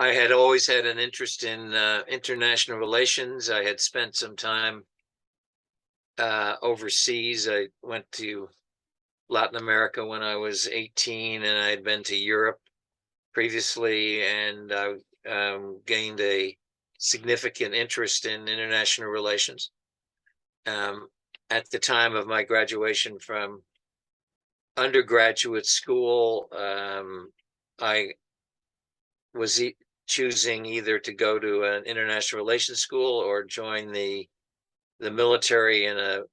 I had always had an interest in international relations. I had spent some time overseas. I went to Latin America when I was 18, and I had been to Europe previously, and I gained a significant interest in international relations. At the time of my graduation from undergraduate school, I was choosing either to go to an international relations school or join the military in a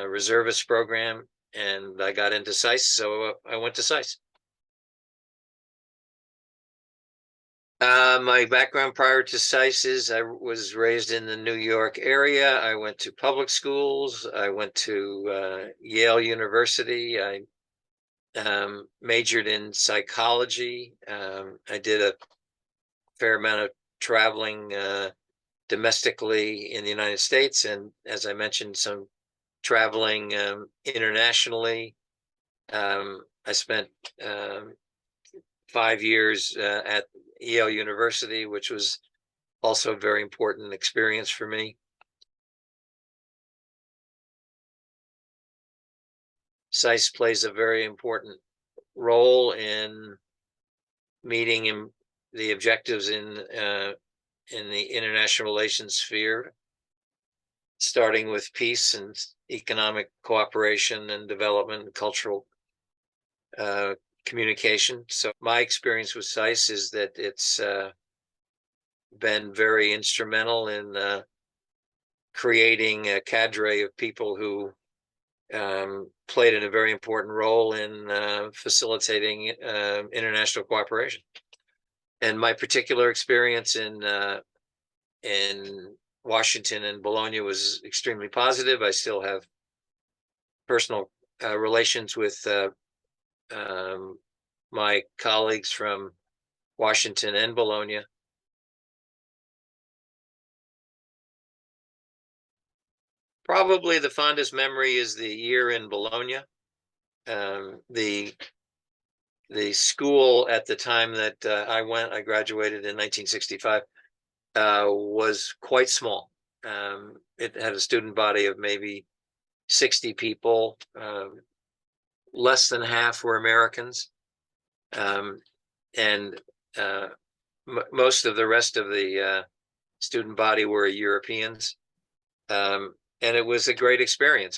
reservist program, and I got into SAIS, so I went to SAIS. My background prior to SAIS is I was raised in the New York area. I went to public schools. I went to Yale University. I majored in psychology. I did a fair amount of traveling domestically in the United States, and as I mentioned, some traveling internationally. I spent 5 years at Yale University, which was also a very important experience for me. SAIS plays a very important role in meeting the objectives in the international relations sphere, starting with peace and economic cooperation and development and cultural communication. So my experience with SAIS is that it's been very instrumental in creating a cadre of people who played a very important role in facilitating international cooperation. And my particular experience in Washington and Bologna was extremely positive. I still have personal relations with my colleagues from Washington and Bologna. Probably the fondest memory is the year in Bologna. The school at the time that I graduated in 1965, was quite small. It had a student body of maybe 60 people. Less than half were Americans, and most of the rest of the student body were Europeans. And it was a great experience.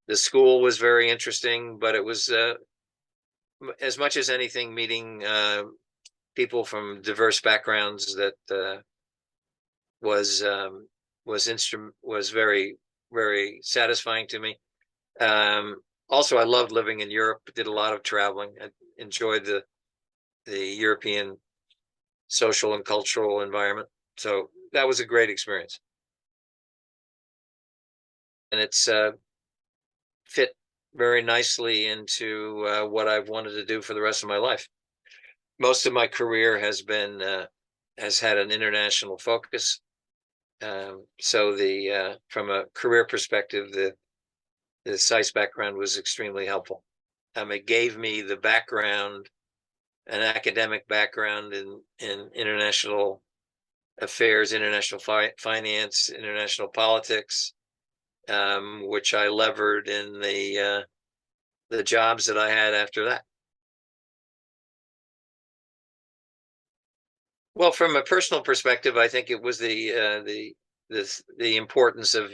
The school was very interesting, but it was as much as anything meeting people from diverse backgrounds that was very, very satisfying to me. Also, I loved living in Europe. Did a lot of traveling. I enjoyed the European social and cultural environment. So that was a great experience. And it's fit very nicely into what I've wanted to do for the rest of my life. Most of my career has had an international focus. So from a career perspective, the SAIS background was extremely helpful. It gave me the background, an academic background in international affairs, international finance, international politics, which I levered in the jobs that I had after that. Well, from a personal perspective, I think it was the importance of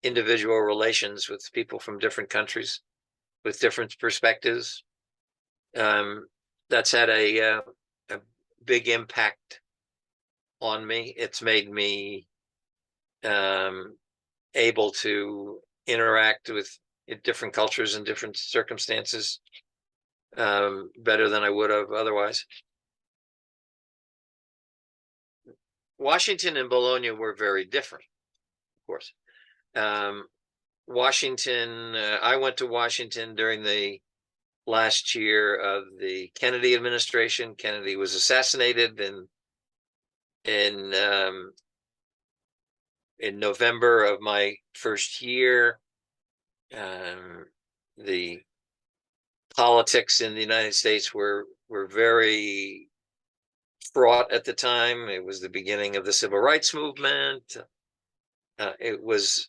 individual relations with people from different countries, with different perspectives. That's had a big impact on me. It's made me able to interact with different cultures and different circumstances better than I would have otherwise. Washington and Bologna were very different, of course. Washington, I went to Washington during the last year of the Kennedy administration. Kennedy was assassinated in November of my first year. The politics in the United States were very fraught at the time. It was the beginning of the civil rights movement. It was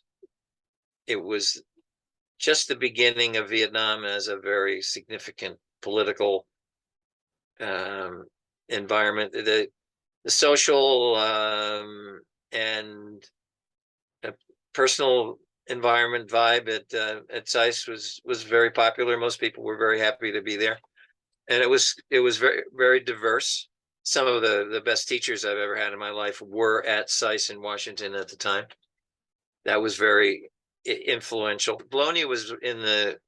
just the beginning of Vietnam as a very significant political environment. The social and personal environment vibe at SAIS was very popular. Most people were very happy to be there, and it was very, very diverse. Some of the best teachers I've ever had in my life were at SAIS in Washington at the time. That was very influential. Bologna was in the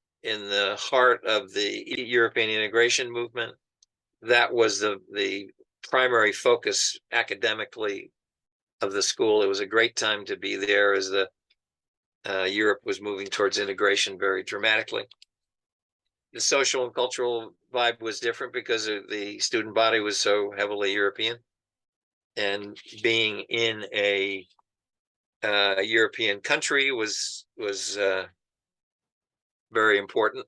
heart of the European integration movement. That was the primary focus academically of the school. It was a great time to be there as the Europe was moving towards integration very dramatically. The social and cultural vibe was different because the student body was so heavily European, and being in a European country was very important.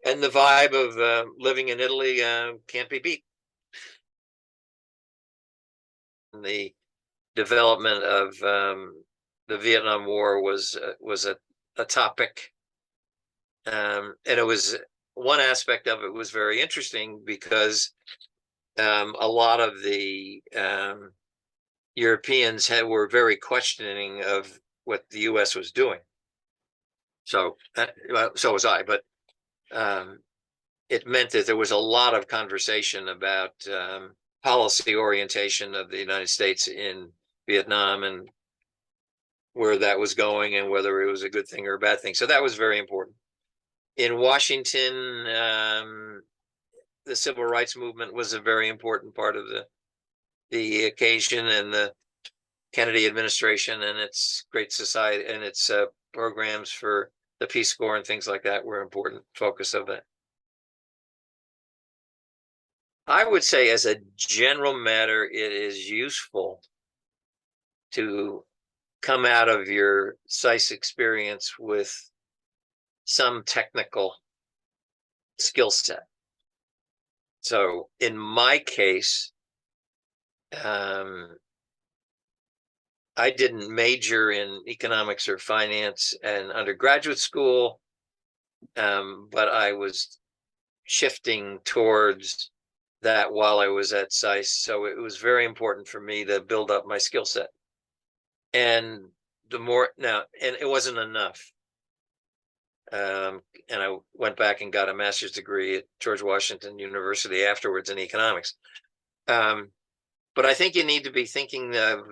And the vibe of living in Italy can't be beat. The development of the Vietnam War was a topic, and it was one aspect of it was very interesting because a lot of the Europeans were very questioning of what the U.S. was doing. So so was I, but it meant that there was a lot of conversation about policy orientation of the United States in Vietnam and where that was going and whether it was a good thing or a bad thing. So that was very important. In Washington, the civil rights movement was a very important part of the occasion, and the Kennedy administration and its Great Society and its programs for the Peace Corps and things like that were important focus of it. I would say, as a general matter, it is useful to come out of your SAIS experience with some technical skill set. So in my case, I didn't major in economics or finance in undergraduate school, but I was shifting towards that while I was at SAIS. So it was very important for me to build up my skill set. And and it wasn't enough. And I went back and got a master's degree at George Washington University afterwards in economics. But I think you need to be thinking of,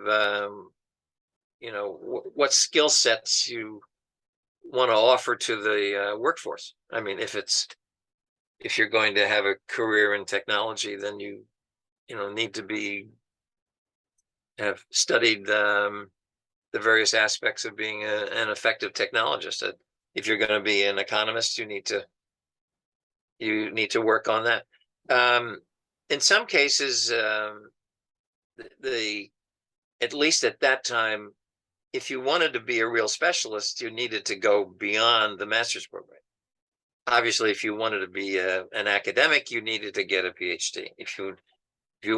what skill sets you want to offer to the workforce. I mean, if you're going to have a career in technology, then you need to have studied the various aspects of being an effective technologist. If you're going to be an economist, you need to work on that. In some cases, at least at that time, if you wanted to be a real specialist, you needed to go beyond the master's program. Obviously, if you wanted to be an academic, you needed to get a PhD. If you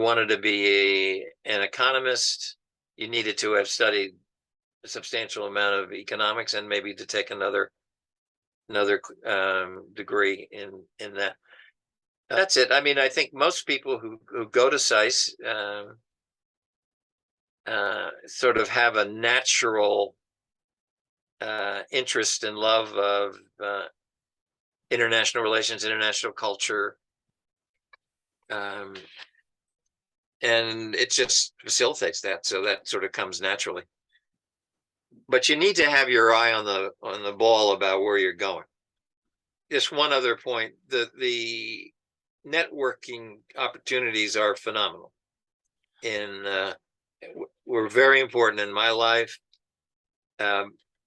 wanted to be an economist, you needed to have studied a substantial amount of economics and maybe to take another degree in that. That's it. I mean, I think most people who go to SAIS sort of have a natural interest and love of international relations, international culture, and it just facilitates that. So that sort of comes naturally. But you need to have your eye on the ball about where you're going. Just one other point: the networking opportunities are phenomenal, and were very important in my life.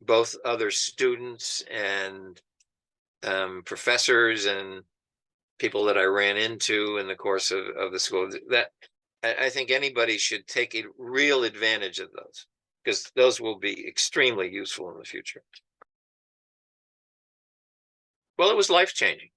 Both other students and professors and people that I ran into in the course of the school. That I think anybody should take a real advantage of those, because those will be extremely useful in the future. Well, it was life-changing.